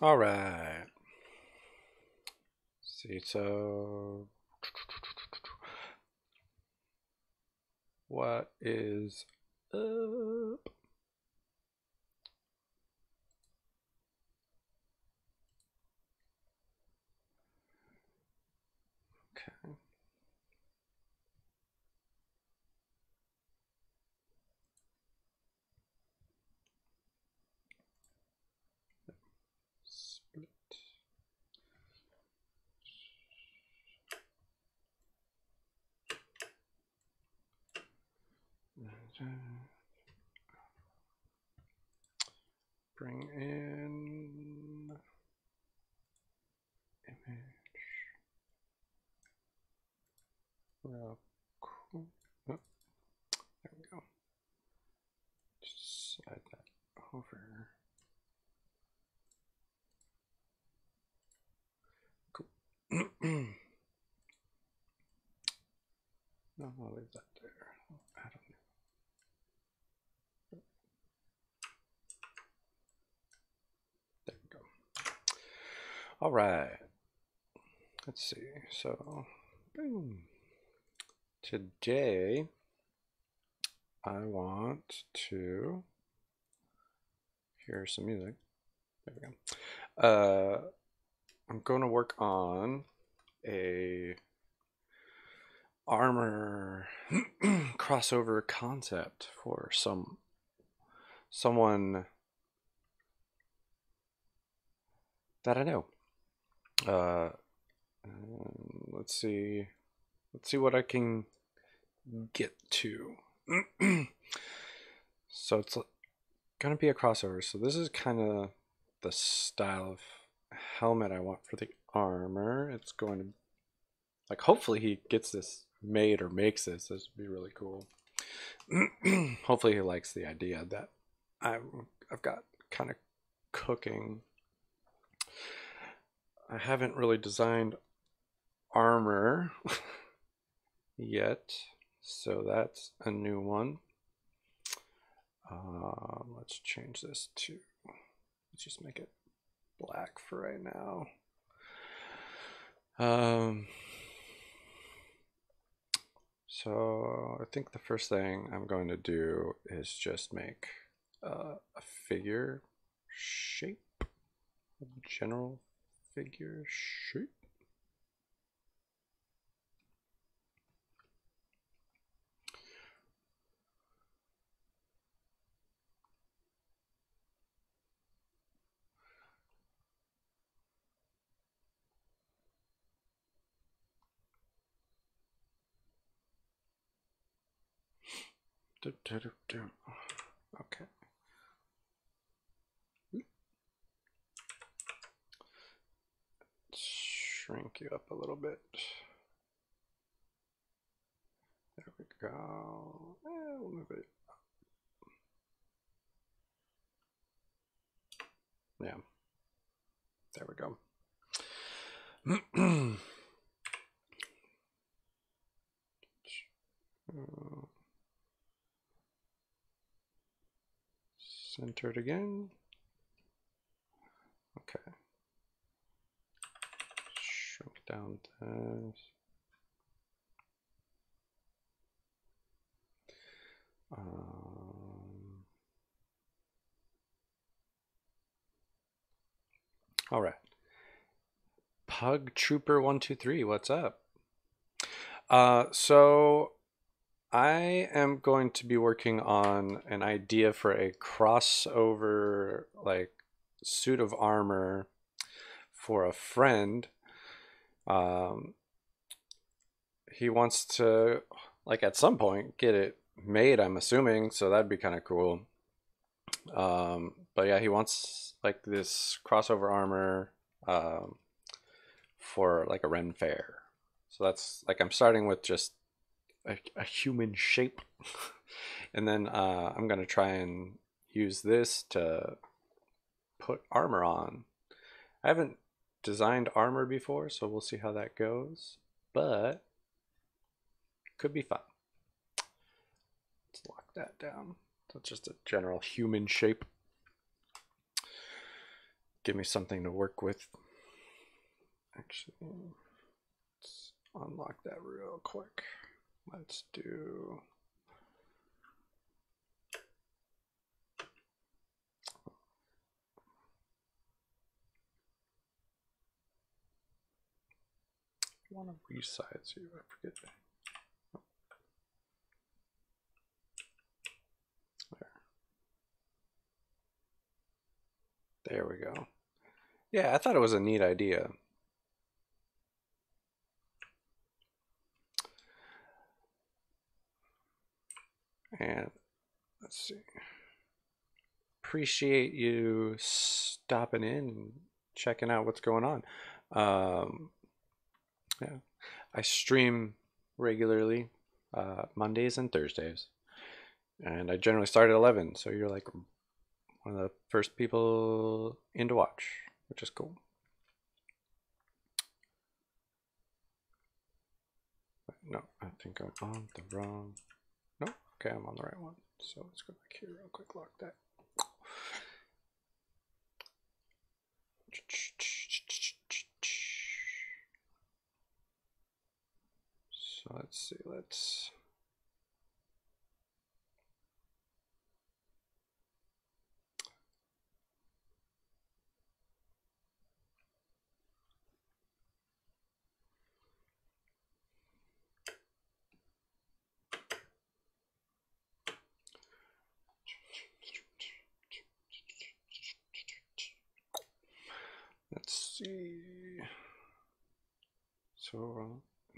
All right. See, so what is up? Okay. Split. Bring in image. Real cool. Oh, there we go. Just slide that over. Cool. No, I'll leave that there. I don't know. There we go. All right. Let's see. So, boom. Today, I want to hear some music. There we go. I'm going to work on a armor crossover concept for someone that I know. Uh, let's see what I can get to. So it's gonna be a crossover. So this is kind of the style of helmet I want for the armor. It's going to, like, hopefully he gets this made or makes this. This would be really cool. Hopefully he likes the idea that I've got kind of cooking. I haven't really designed armor yet, so that's a new one. Let's change this to, let's just make it black for right now. So I think the first thing I'm going to do is just make a figure shape, a general figure shape. Okay. Shrink you up a little bit. There we go. We'll move it. Yeah. There we go. Centered again. Okay. Shrink down this. All right. Pug Trooper 123, what's up? So I am going to be working on an idea for a crossover, like, suit of armor for a friend. Um, he wants to, like, at some point get it made, I'm assuming, so that'd be kind of cool. But yeah, he wants like this crossover armor for like a Ren fair. So that's like, I'm starting with just a human shape, and then I'm gonna try and use this to put armor on. I haven't designed armor before, so we'll see how that goes, but could be fun. Let's lock that down. So it's just a general human shape. give me something to work with. Actually, let's unlock that real quick. Let's do I want to resize you. I forget. There we go. Yeah, I thought it was a neat idea. And let's see. Appreciate you stopping in and checking out what's going on. Yeah, I stream regularly Mondays and Thursdays, and I generally start at 11. So you're like one of the first people in to watch, which is cool. No, I think I'm on the wrong. No, okay, I'm on the right one. So let's go back here real quick. Lock that. So let's see. Let's. Let's see. So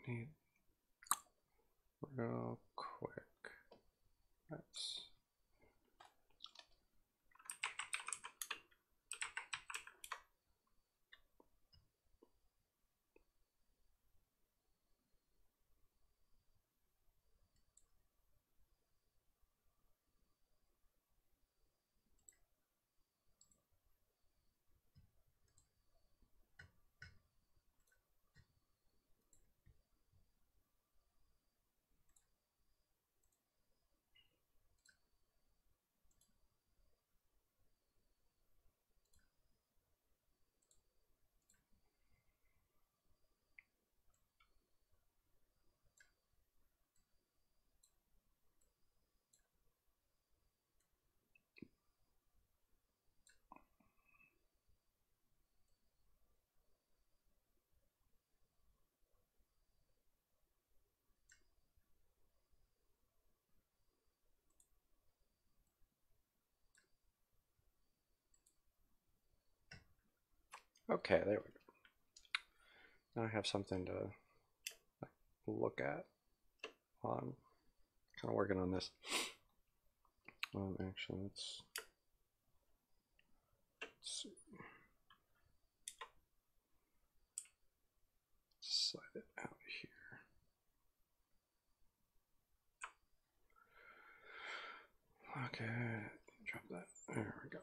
I need real quick. Let's. Okay, there we go. Now I have something to look at while I'm kind of working on this. Actually, let's see. Slide it out here. Okay, drop that. There we go.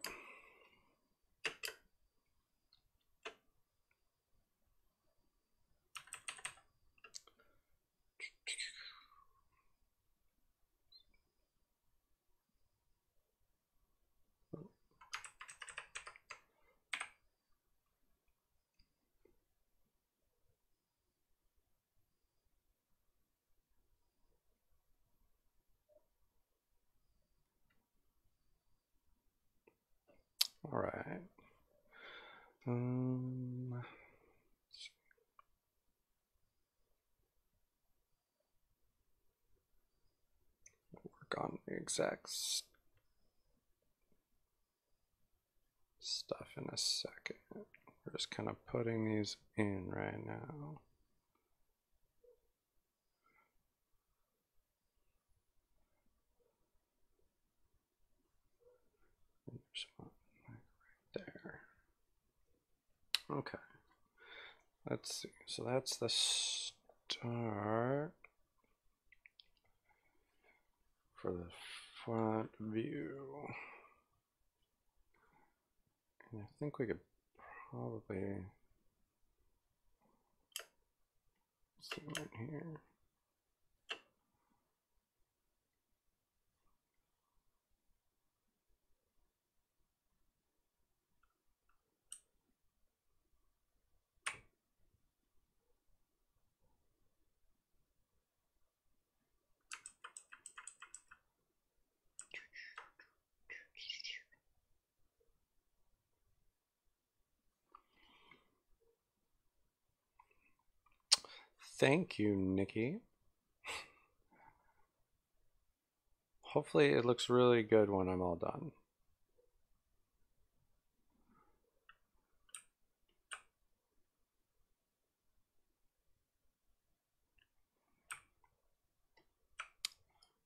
All right. Work on the exact stuff in a second. We're just kind of putting these in right now. Right there. Okay. Let's see. So that's the start for the front view. And I think we could probably zoom in here. Thank you, Nikki. Hopefully it looks really good when I'm all done.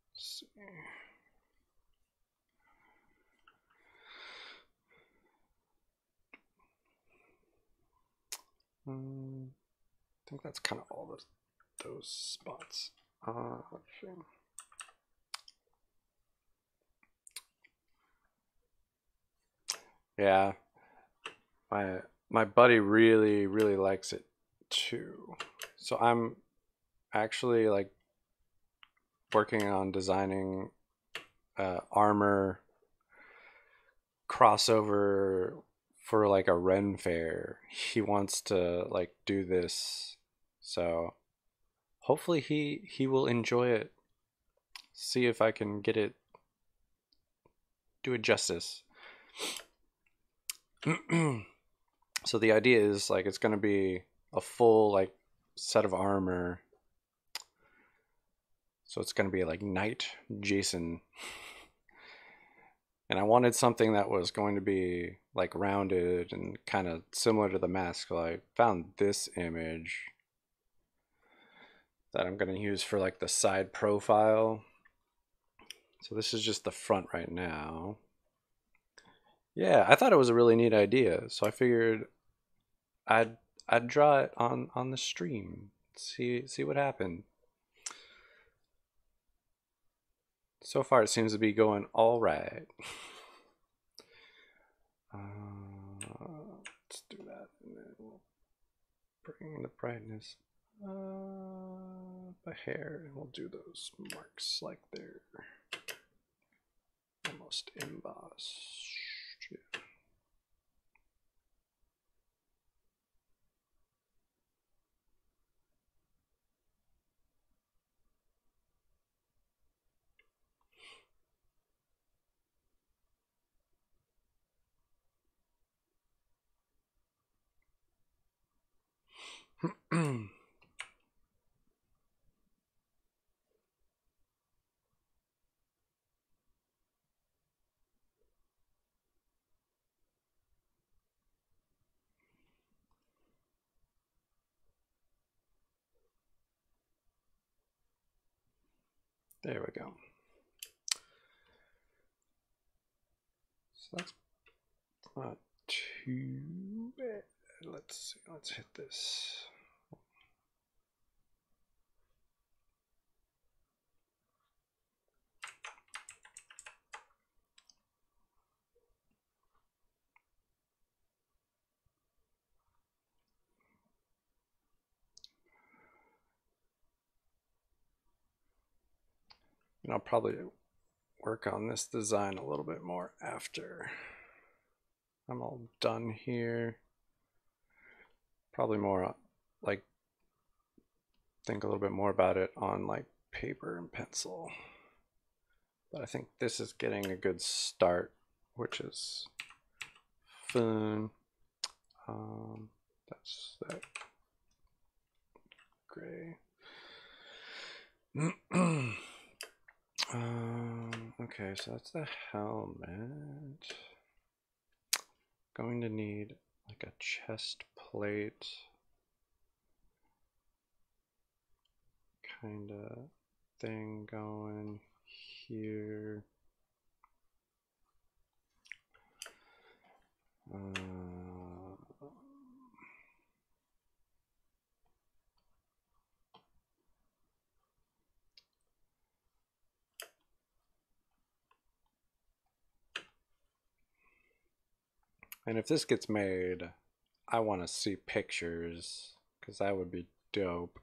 Let's see. I think that's kind of all those spots. Let's see. Yeah, my buddy really likes it too. So I'm actually like working on designing armor crossover for like a Ren fair. He wants to like do this, so hopefully he will enjoy it. See if I can get it, do it justice. So the idea is like it's gonna be a full like set of armor. So it's gonna be like Knight Jason. And I wanted something that was going to be like rounded and kind of similar to the mask. So I found this image that I'm going to use for like the side profile. So this is just the front right now. Yeah, I thought it was a really neat idea. So I figured I'd I'd draw it on the stream. See what happened. So far it seems to be going all right. Let's do that, and then we'll bring the brightness a hair, and we'll do those marks like they're almost embossed. Yeah. There we go. So that's not too bad. Let's see. Let's hit this. And I'll probably work on this design a little bit more after I'm all done here. Probably more like think a little bit more about it on like paper and pencil. But I think this is getting a good start, which is fun. That's that gray. Okay, so that's the helmet. Going to need like a chest plate kind of thing going here. And if this gets made, I want to see pictures because that would be dope.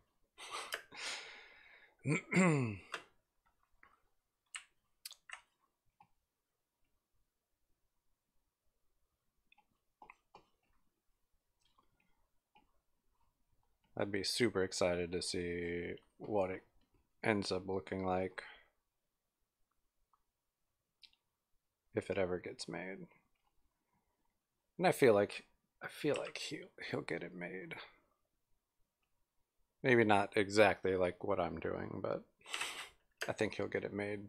I'd be super excited to see what it ends up looking like if it ever gets made. And I feel like he'll get it made. Maybe not exactly like what I'm doing, but I think he'll get it made.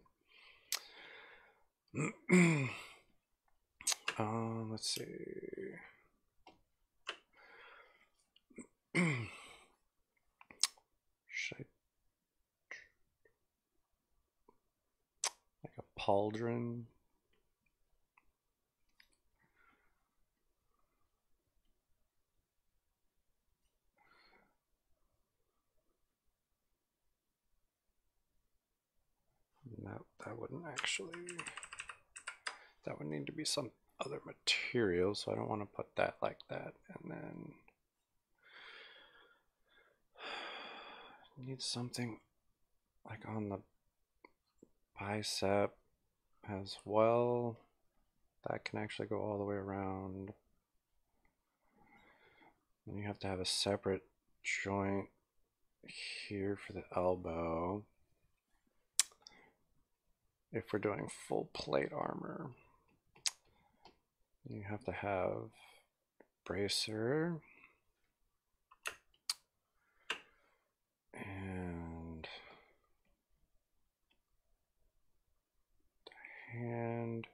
Let's see. Should I like a pauldron? No, that wouldn't actually. That would need to be some other material, so I don't want to put that like that. And then need something like on the bicep as well. That can actually go all the way around. And you have to have a separate joint here for the elbow if we're doing full plate armor. You have to have bracer and hand.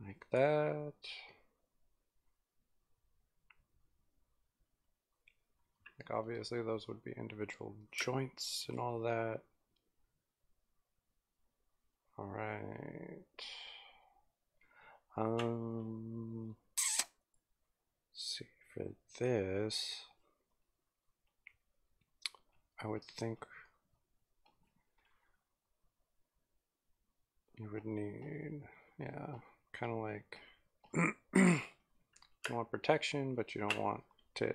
Like that. Like obviously those would be individual joints and all that. All right. Let's see, for this, I would think you would need, yeah, kind of like you want protection, but you don't want to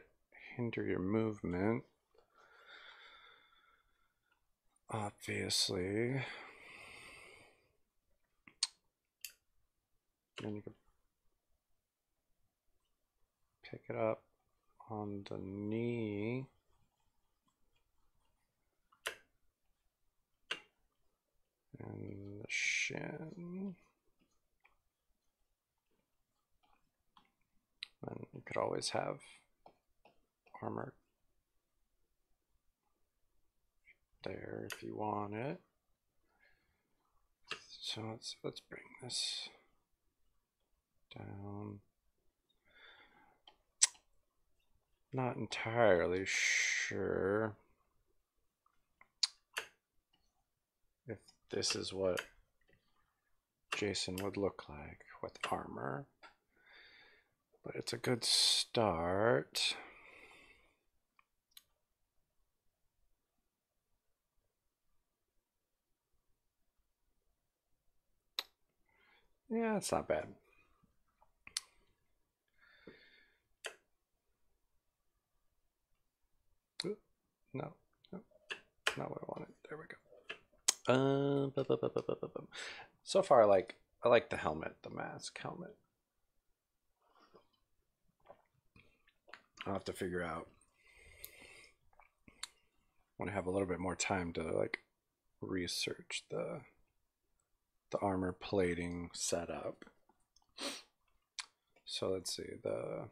hinder your movement. Obviously. Then you can pick it up on the knee. And the shin. And you could always have armor there if you want it. So let's bring this down. Not entirely sure if this is what Jason would look like with armor, but it's a good start. Yeah, it's not bad. Ooh, no, no, not what I wanted. There we go. So far, I like the helmet, the mask helmet. I'll have to figure out when I have a little bit more time to like research the armor plating setup. So let's see so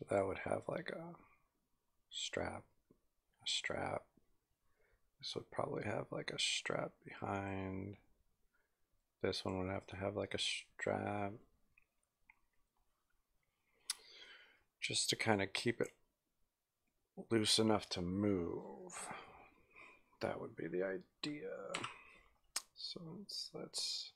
that would have like a strap. This would probably have like a strap behind. This one would have to have like a strap just to kind of keep it loose enough to move. That would be the idea. So let's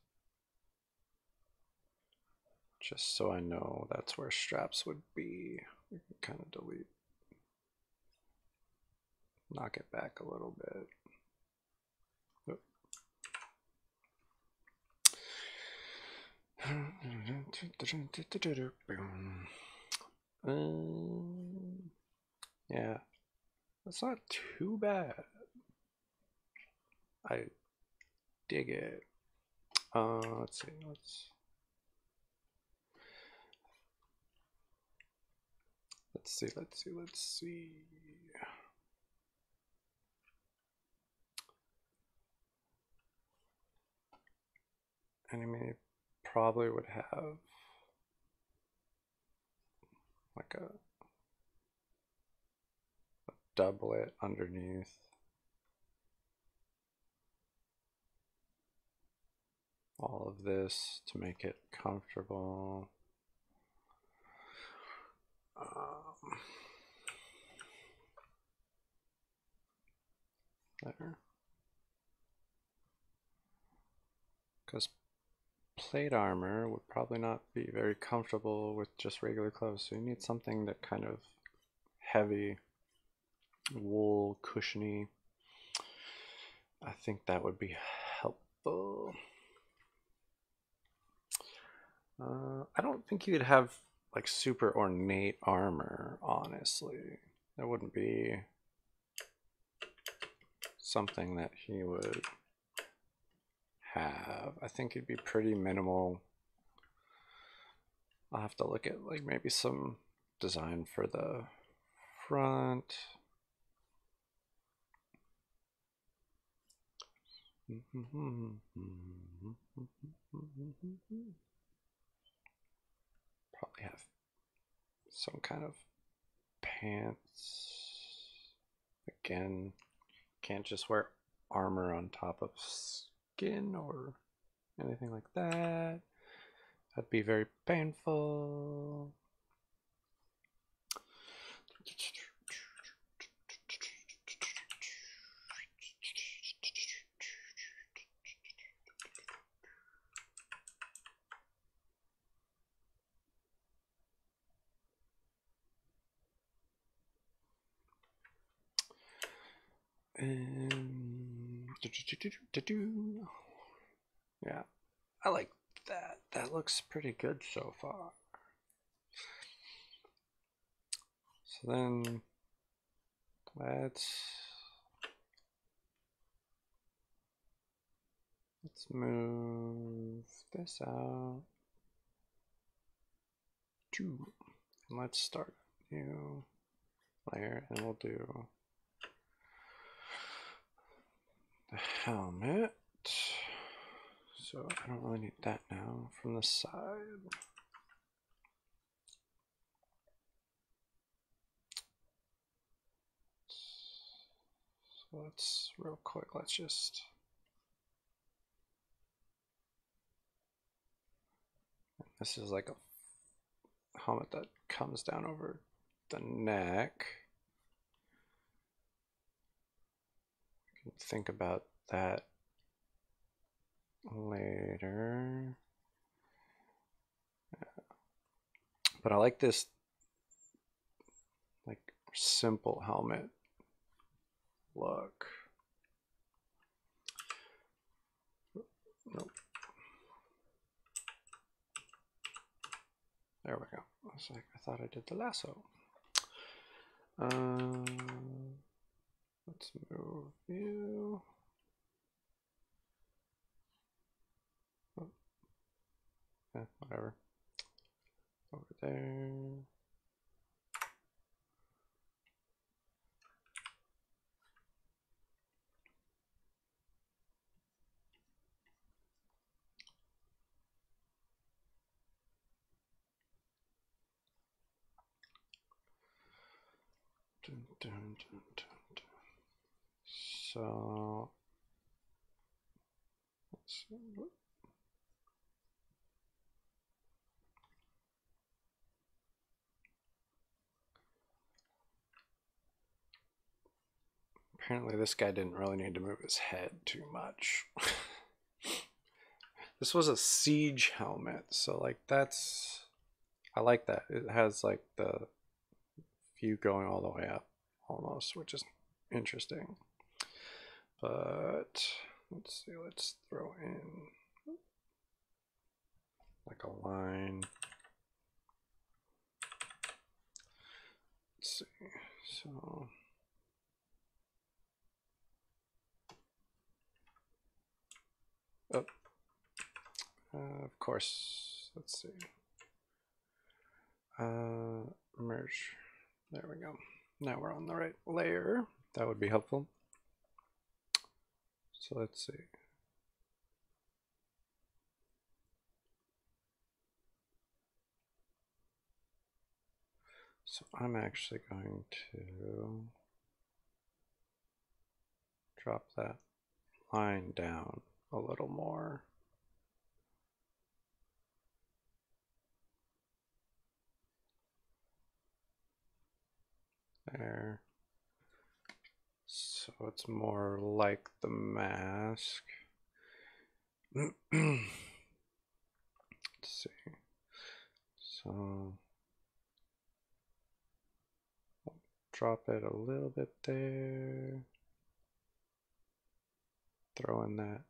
just so I know that's where straps would be. We can kind of delete, knock it back a little bit. Yeah, that's not too bad. I dig it. Let's see. Let's let's see. Anime probably would have like a doublet underneath. All of this to make it comfortable. There. Because plate armor would probably not be very comfortable with just regular clothes, so you need something that kind of heavy, wool, cushiony. I think that would be helpful. I don't think you could have like super ornate armor, honestly. That wouldn't be something that he would have. I think it'd be pretty minimal. I'll have to look at like maybe some design for the front. Probably have some kind of pants. Again, can't just wear armor on top of skin or anything like that. That'd be very painful. Yeah, I like that. That looks pretty good so far. So then let's move this out. And let's start a new layer, and we'll do the helmet. So I don't really need that now from the side. So let's real quick, let's just this is like a helmet that comes down over the neck. You can think about that later. But I like this like simple helmet look. Nope. There we go. I was like, I thought I did the lasso. Let's move you. Oh. Yeah, whatever. Over there. Dun, dun, dun, dun. So let's see. Apparently this guy didn't really need to move his head too much. This was a siege helmet, so like that's I like that. It has like the view going all the way up almost, which is interesting. But let's see, let's throw in like a line. Let's see. So oh, of course, let's see. Merge There we go. Now we're on the right layer. That would be helpful. So let's see. So I'm actually going to drop that line down a little more. There. So it's more like the mask. Let's see. So drop it a little bit there. Throw in that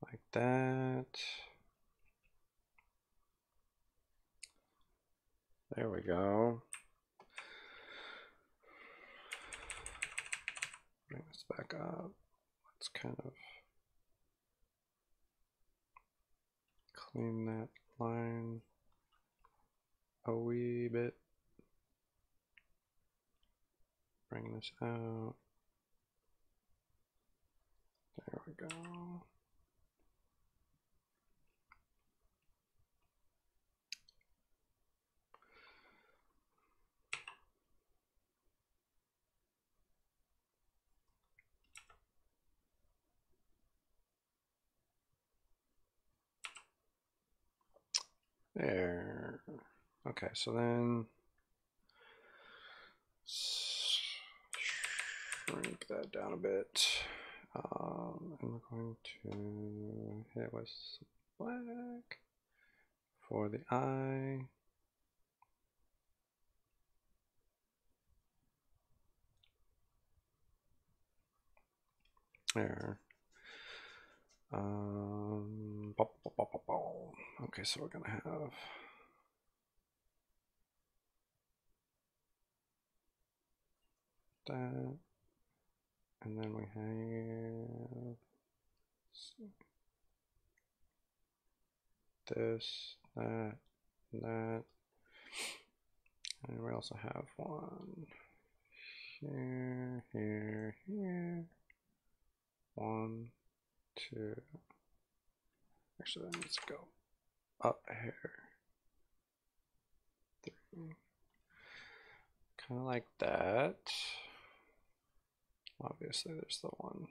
like that. There we go. Bring this back up. Let's kind of clean that line a wee bit. Bring this out. There we go. There. Okay, so then shrink that down a bit. And we're going to hit with black for the eye. There. Okay, so we're gonna have that, and then we have this, that, that, and we also have one here, here, here, 1, 2. Actually, that needs to go up here. 3. Kind of like that. Obviously, there's the one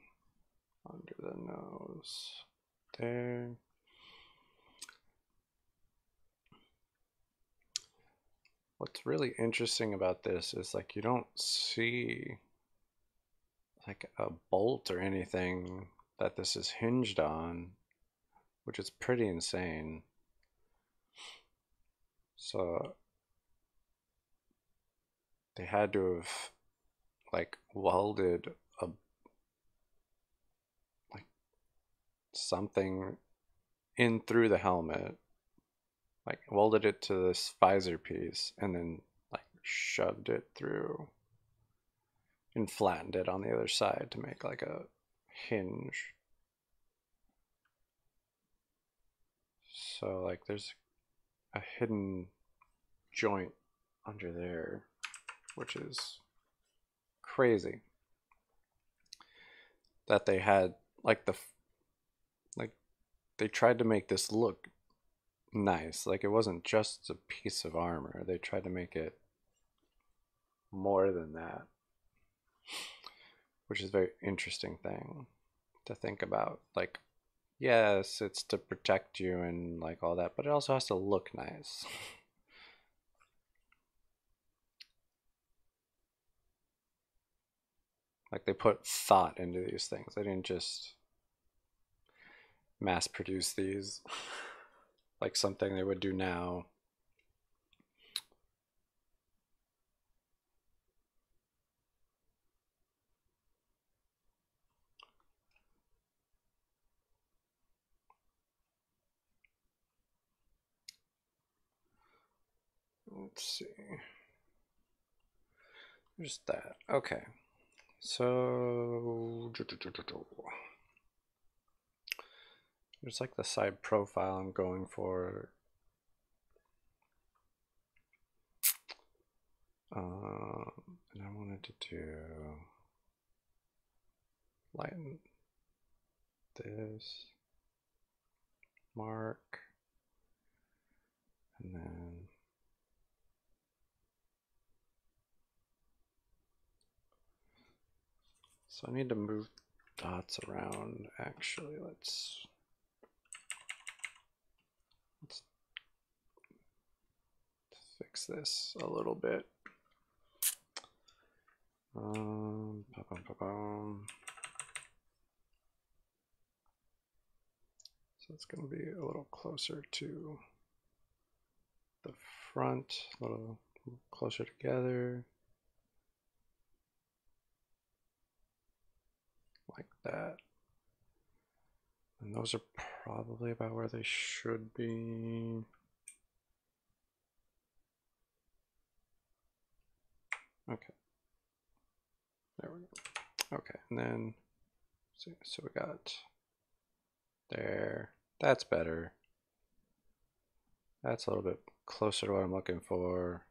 under the nose there. What's really interesting about this is like you don't see like a bolt or anything that this is hinged on, which is pretty insane. So they had to have like welded a like something in through the helmet, like welded it to this visor piece and then like shoved it through and flattened it on the other side to make like a hinge. So like there's a hidden joint under there, which is crazy that they had like like they tried to make this look nice. Like it wasn't just a piece of armor. They tried to make it more than that, which is a very interesting thing to think about. Like, yes, it's to protect you and like all that, but it also has to look nice. Like they put thought into these things. They didn't just mass produce these like something they would do now. Let's see. Just that. Okay. So there's like the side profile I'm going for. And I wanted to do lighten this mark, and then so I need to move dots around. Actually, let's fix this a little bit. So it's going to be a little closer to the front, a little closer together, like that. And those are probably about where they should be. Okay. There we go. Okay, and then so we got there. That's better. That's a little bit closer to what I'm looking for.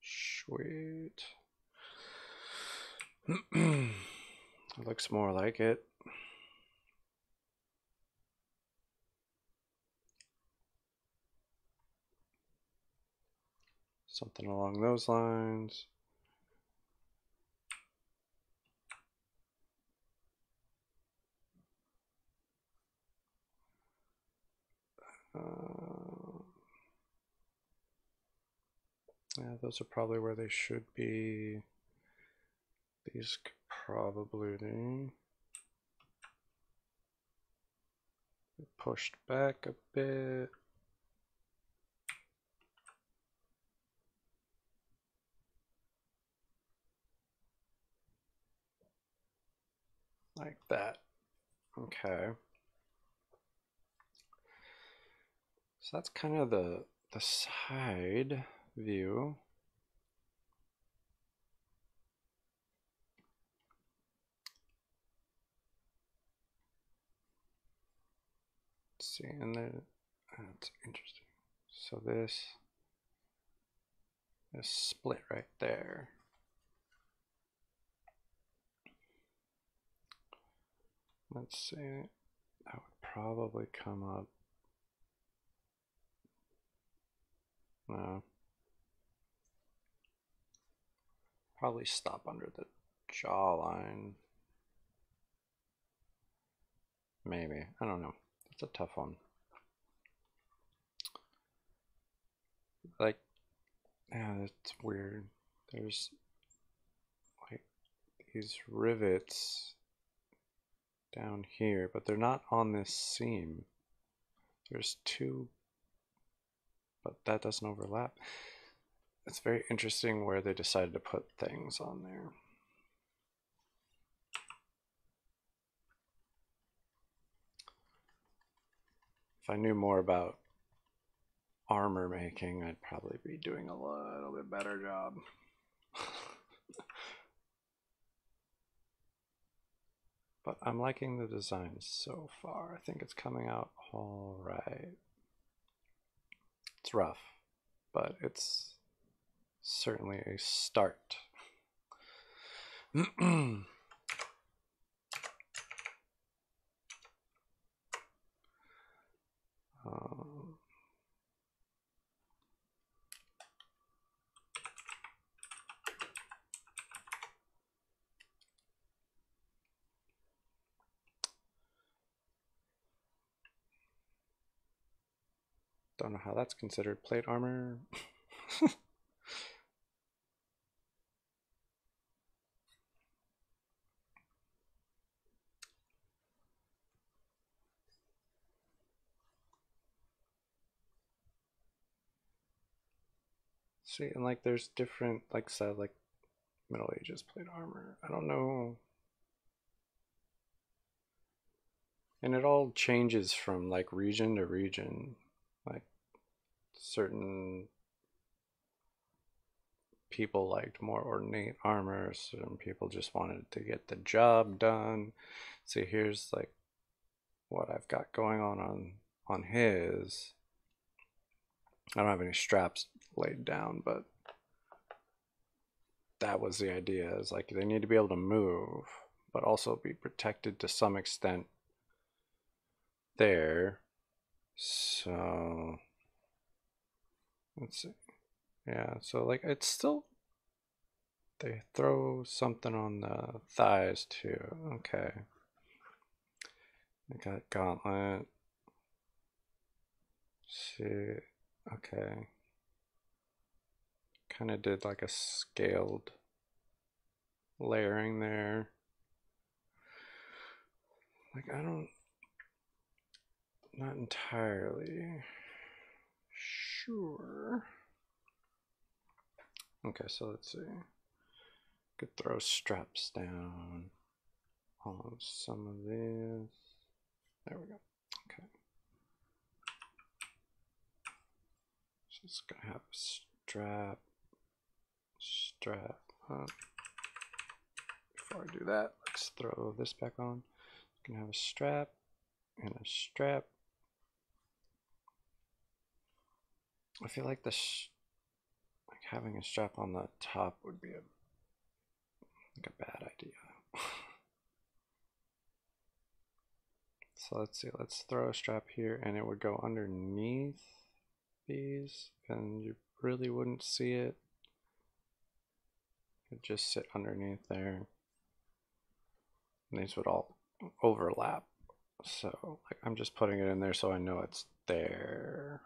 Sweet. It looks more like it. Something along those lines. Yeah, those are probably where they should be. These could probably be pushed back a bit. Like that. Okay. So that's kind of the side view. Let's see, and then that's interesting. So this split right there. Let's see, that would probably come up. No. Probably stop under the jawline. Maybe. I don't know. It's a tough one. Like, yeah, it's weird. There's like these rivets down here, but they're not on this seam. There's two, but that doesn't overlap. It's very interesting where they decided to put things on there. If I knew more about armor making, I'd probably be doing a little bit better job. But I'm liking the design so far. I think it's coming out all right. It's rough, but it's certainly a start. Don't know how that's considered plate armor. See, and like there's different, like said, like Middle Ages plate armor. I don't know. And it all changes from like region to region. Like certain people liked more ornate armor, certain people just wanted to get the job done. See, here's like what I've got going on his. I don't have any straps laid down, but that was the idea. Is like they need to be able to move, but also be protected to some extent there. So let's see. Yeah, so like it's still they throw something on the thighs too. Okay. I got gauntlet. See. Okay. Kind of did like a scaled layering there. Like I don't not entirely sure. Okay, so let's see. Could throw straps down on some of these. There we go. Okay. So it's gonna have a strap. Before I do that, let's throw this back on. It's gonna have a strap and a strap. I feel like like having a strap on the top would be like a bad idea. So let's see, let's throw a strap here and it would go underneath these and you really wouldn't see it. It'd just sit underneath there. And these would all overlap. So like I'm just putting it in there so I know it's there.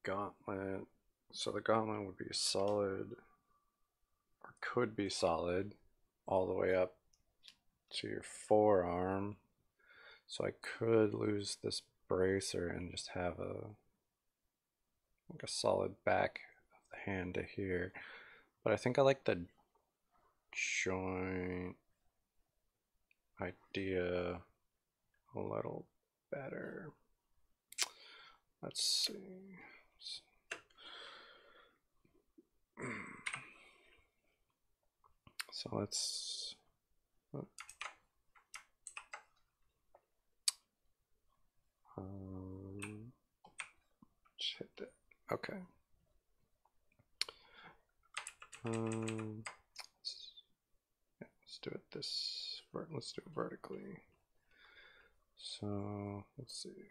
Gauntlet. So the gauntlet would be solid, or could be solid, all the way up to your forearm. So I could lose this bracer and just have like a solid back of the hand to here. But I think I like the joint idea a little better. Let's see. So let's hit it. Okay. Let's do it let's do it vertically. So let's see.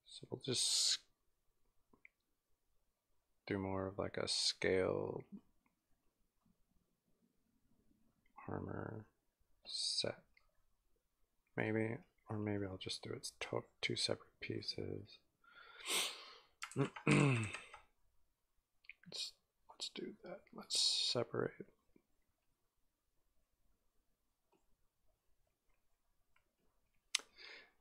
So we'll just do more of like a scaled armor set, maybe, or maybe I'll just do it two separate pieces. let's do that. Let's separate.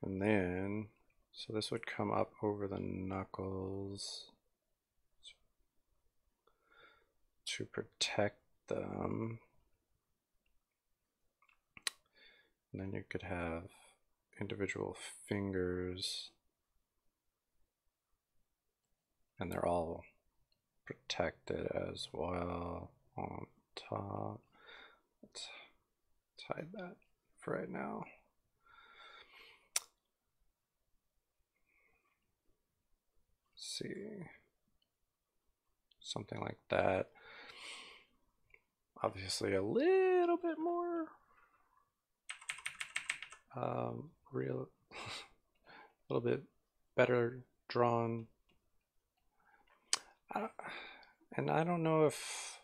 And then, so this would come up over the knuckles to protect them. And then you could have individual fingers, and they're all protected as well on top. Let's hide that for right now. Let's see, something like that. Obviously a little bit more real, a little bit better drawn. And I don't know if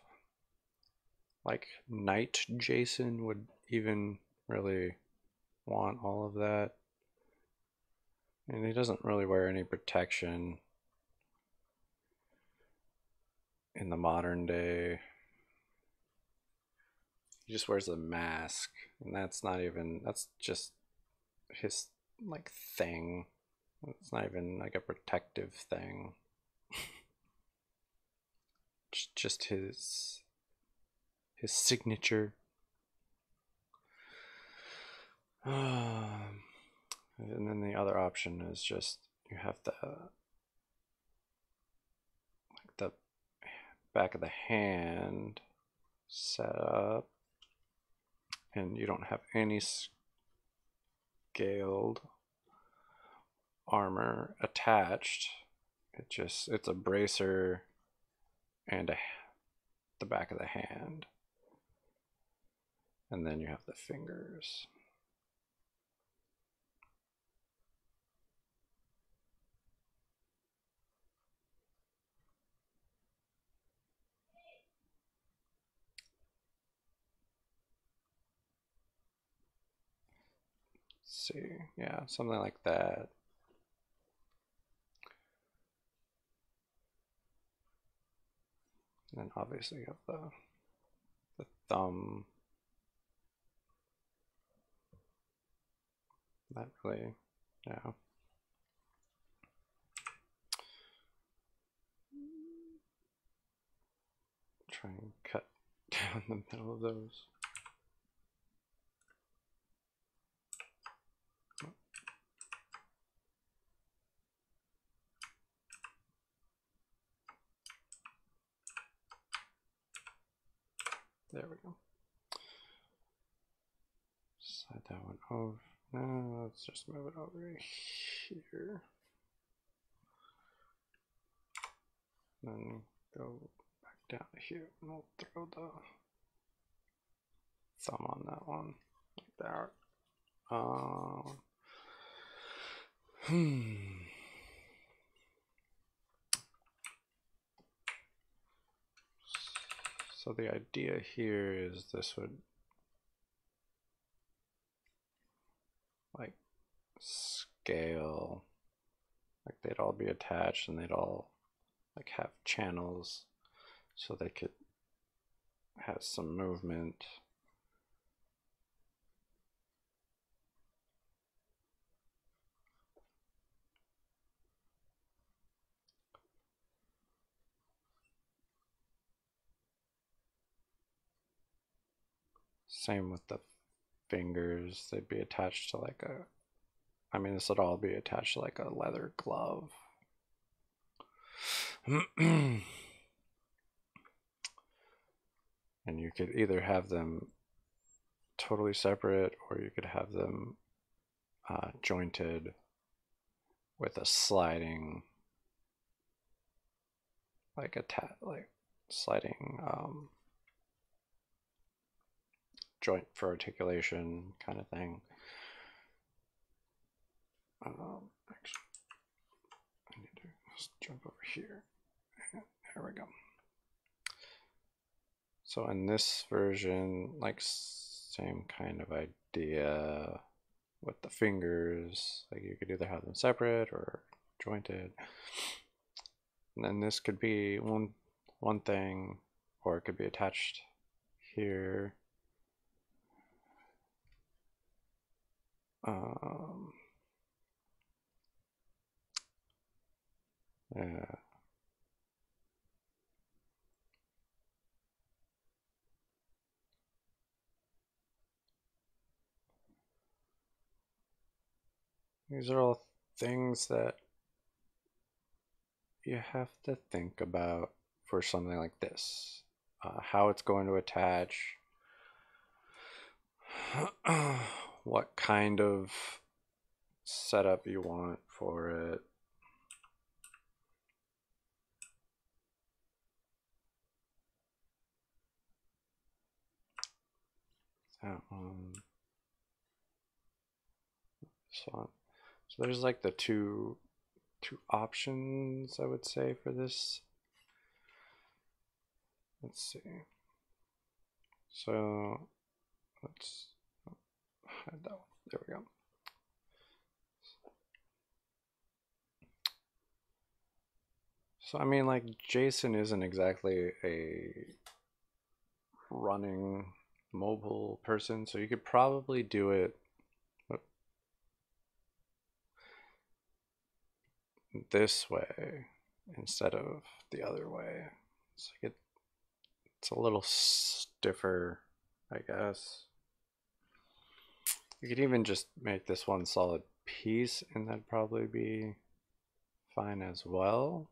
like Knight Jason would even really want all of that. And he doesn't really wear any protection in the modern day. He just wears a mask, and that's just his like thing. It's not even like a protective thing. Just his signature. And then the other option is just you have the back of the hand set up, and you don't have any scaled armor attached. it's a bracer and the back of the hand. And then you have the fingers. Let's see, yeah, something like that. And then obviously you have the thumb. Not really, yeah. Try and cut down the middle of those. There we go. Slide that one over. No, let's just move it over here. Then go back down to here, and we'll throw the thumb on that one, like that. So the idea here is this would like scale, like they'd all be attached and they'd all like have channels so they could have some movement. Same with the fingers, they'd be attached to like a, I mean, this would all be attached to like a leather glove. And you could either have them totally separate or you could have them jointed with a sliding, like like sliding joint for articulation kind of thing. Actually, I need to just jump over here. There we go. So in this version, like same kind of idea with the fingers, like you could either have them separate or jointed. And then this could be one thing, or it could be attached here. Yeah. These are all things that you have to think about for something like this. How it's going to attach, what kind of setup you want for it. That one. This one. So there's like the two options I would say for this. Let's see. So let's hide that one. There we go. So I mean, like, Jason isn't exactly a running mobile person, so you could probably do it this way instead of the other way. It's like it's a little stiffer, I guess. You could even just make this one solid piece and that'd probably be fine as well.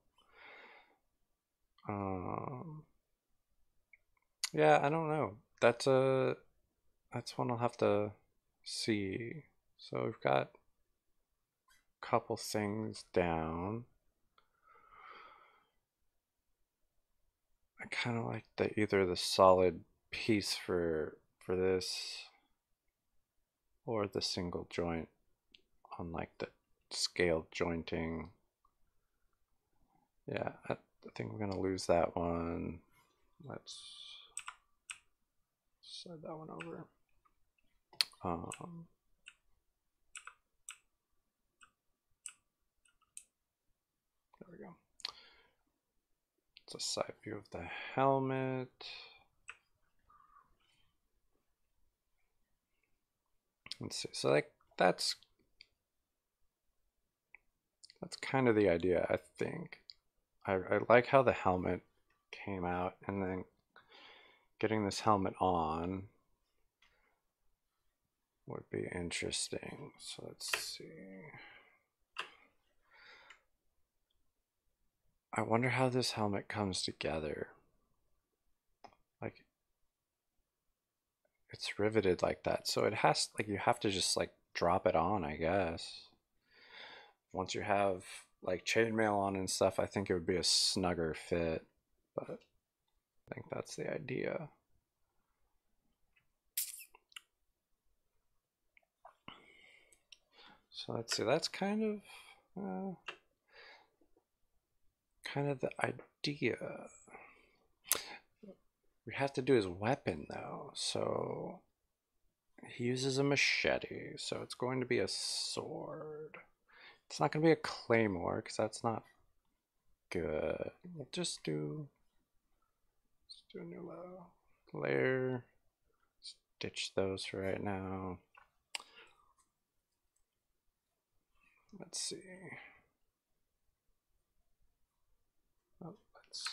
Yeah, I don't know. That's one I'll have to see. So we've got a couple things down. I kind of like either the solid piece for this or the single joint on like the scaled jointing. Yeah, I think we're gonna lose that one. Let's slide that one over. There we go. It's a side view of the helmet. Let's see. So like that's kind of the idea, I think. I like how the helmet came out, and then getting this helmet on would be interesting. So let's see. I wonder how this helmet comes together. Like it's riveted like that. So it has like you have to just like drop it on, I guess. Once you have like chainmail on and stuff, I think it would be a snugger fit, but I think that's the idea. So let's see, that's kind of the idea. We have to do his weapon though, so he uses a machete, so it's going to be a sword. It's not going to be a claymore because that's not good. We'll just do a new layer. Ditch those for right now. Let's see. Oh, let's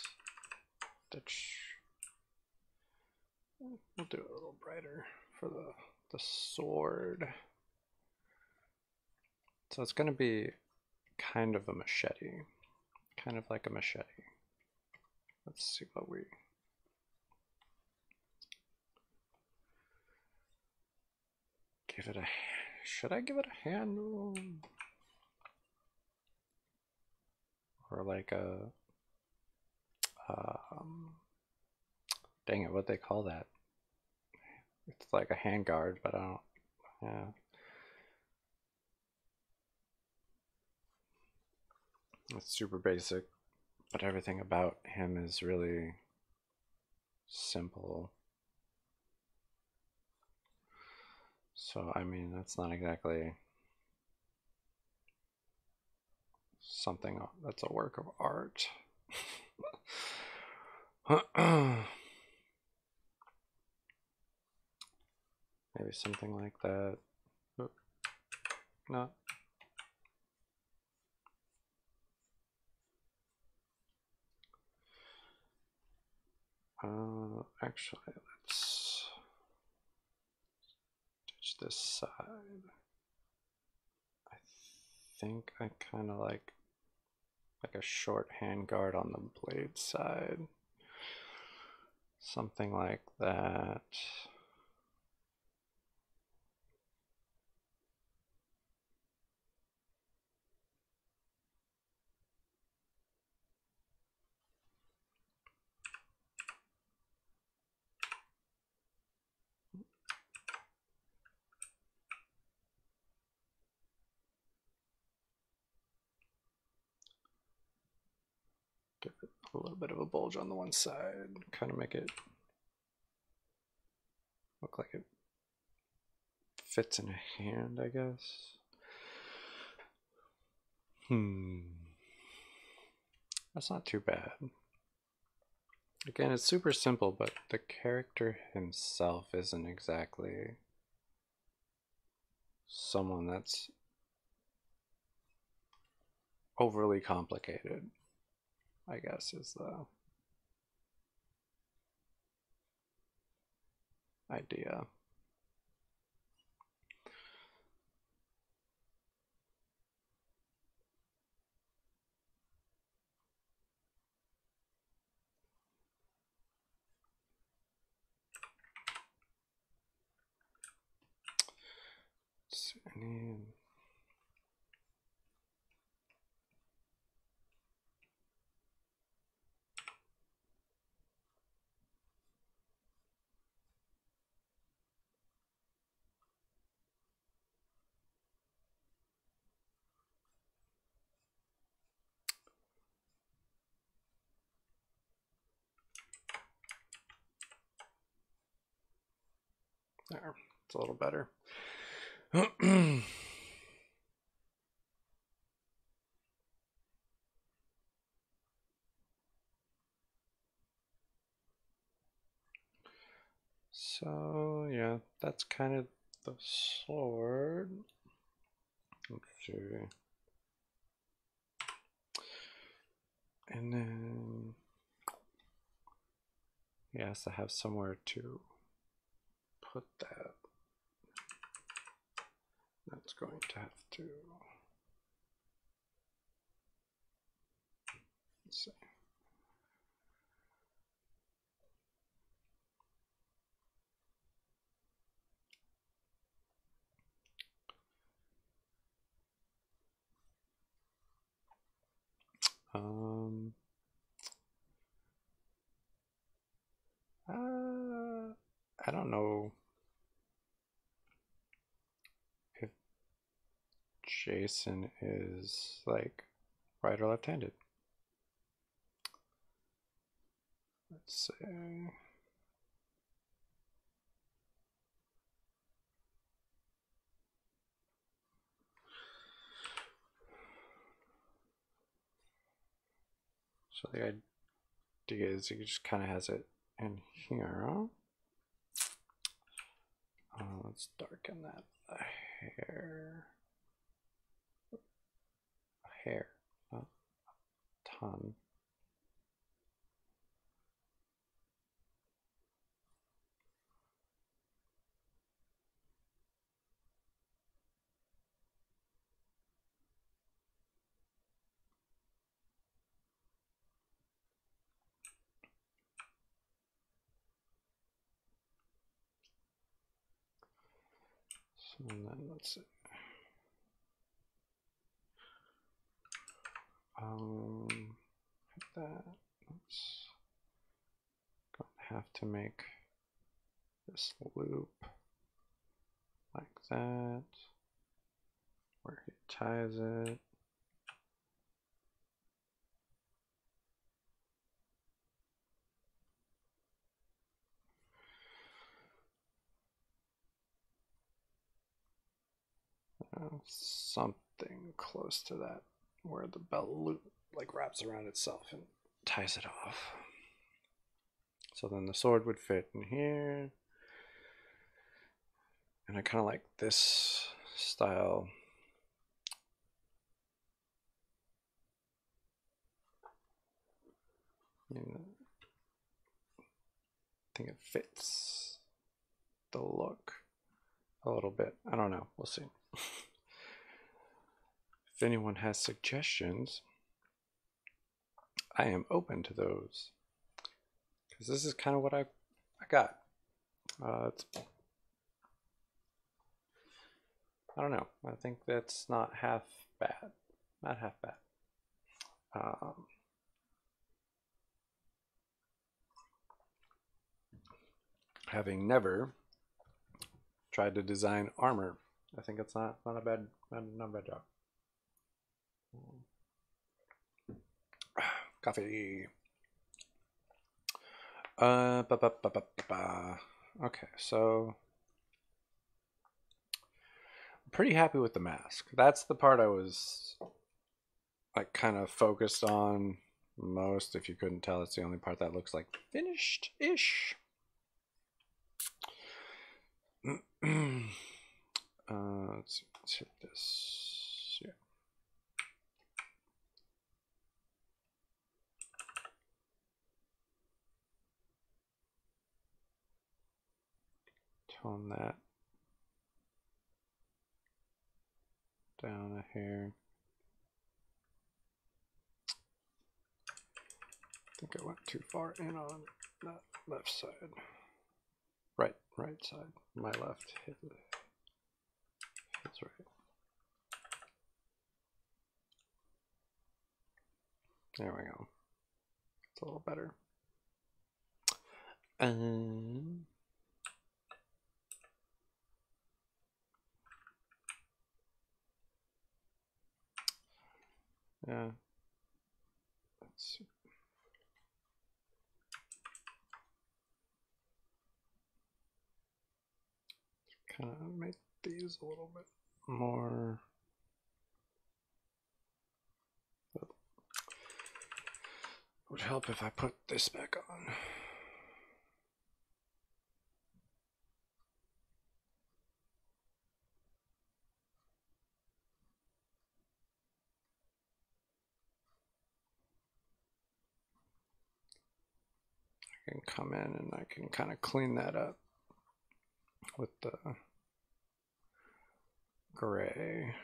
ditch. We'll do it a little brighter for the sword. So it's going to be kind of a machete. Kind of like a machete. Let's see what we... Give it a... Should I give it a handle? Or like a... dang it, what they call that? It's like a handguard, but I don't... Yeah. It's super basic, but everything about him is really simple. So, I mean, that's not exactly something that's a work of art. Maybe something like that. Oop. No. Actually, let's ditch this side. I think I kind of like a short handguard on the blade side. Something like that. Give it a little bit of a bulge on the one side, kind of make it look like it fits in a hand, I guess. That's not too bad. Again, it's super simple, but the character himself isn't exactly someone that's overly complicated, I guess, is the idea. There, it's a little better. So yeah, that's kind of the sword. Let's see. And then he has to have somewhere to put that. That's going to have to, let's see. Um, I don't know if Jason is like right or left-handed. Let's see. So the idea is he just kind of has it in here. Let's darken that hair, not a ton. So then let's see. That. Oops. Gonna have to make this loop like that, where he ties it. Something close to that, where the belt loop like wraps around itself and ties it off. So then the sword would fit in here. And I kind of like this style. I think it fits the look a little bit. I don't know. We'll see. If anyone has suggestions, I am open to those. Because this is kind of what I got. I don't know. I think that's not half bad. Not half bad. Having never tried to design armor, I think it's not a bad job. Coffee. Okay, so I'm pretty happy with the mask. That's the part I was like kind of focused on most. If you couldn't tell, it's the only part that looks like finished-ish. Let's hit this. Yeah. Tone that down a hair. I think I went too far in on that left side. Right side. My left hit the, that's right. There we go. It's a little better. Yeah. Let's see. kind of make these a little bit more. Would help if I put this back on. I can come in and I can kind of clean that up with the gray.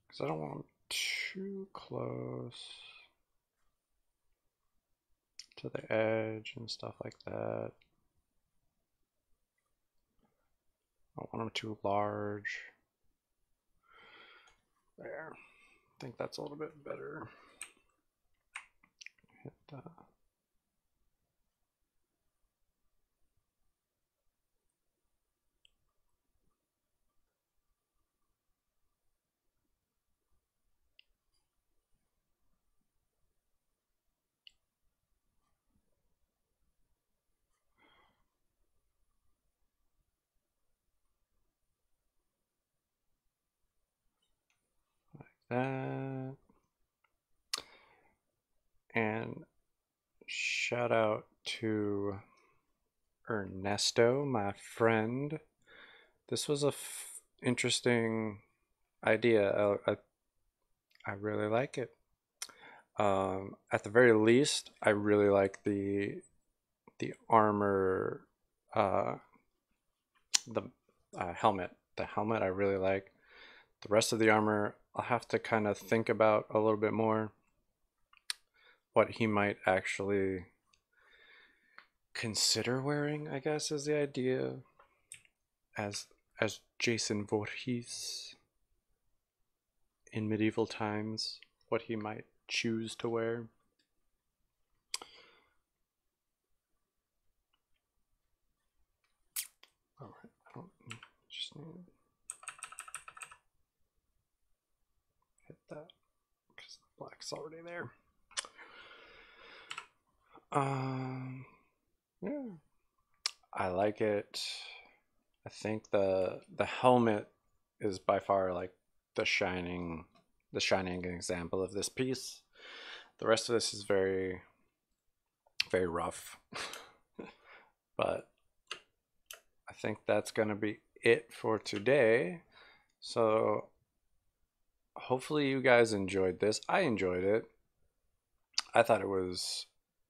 Because I don't want them too close to the edge and stuff like that. I don't want them too large. There. I think that's a little bit better. Hit that. That. And shout out to Ernesto, my friend. This was a interesting idea. I really like it. At the very least, I really like the armor, uh, the helmet. The helmet I really like. The rest of the armor, I'll have to kind of think about a little bit more what he might actually consider wearing, I guess is the idea, as Jason Voorhees in medieval times, what he might choose to wear. All right, I don't just need to hit that because the black's already there. Yeah, I like it. I think the helmet is by far like the shining example of this piece. The rest of this is very rough. But I think that's gonna be it for today. So hopefully you guys enjoyed this. I enjoyed it. I thought it was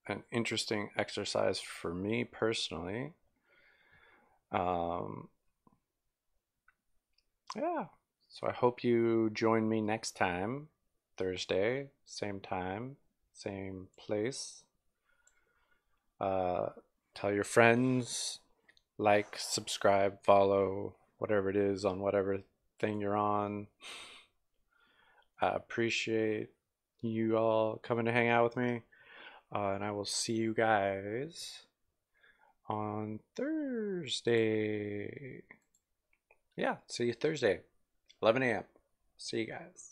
an interesting exercise for me personally. Um, yeah. So I hope you join me next time, Thursday, same time, same place. Uh, tell your friends, like, subscribe, follow, whatever it is on whatever thing you're on. I appreciate you all coming to hang out with me. And I will see you guys on Thursday. Yeah, see you Thursday, 11 a.m. See you guys.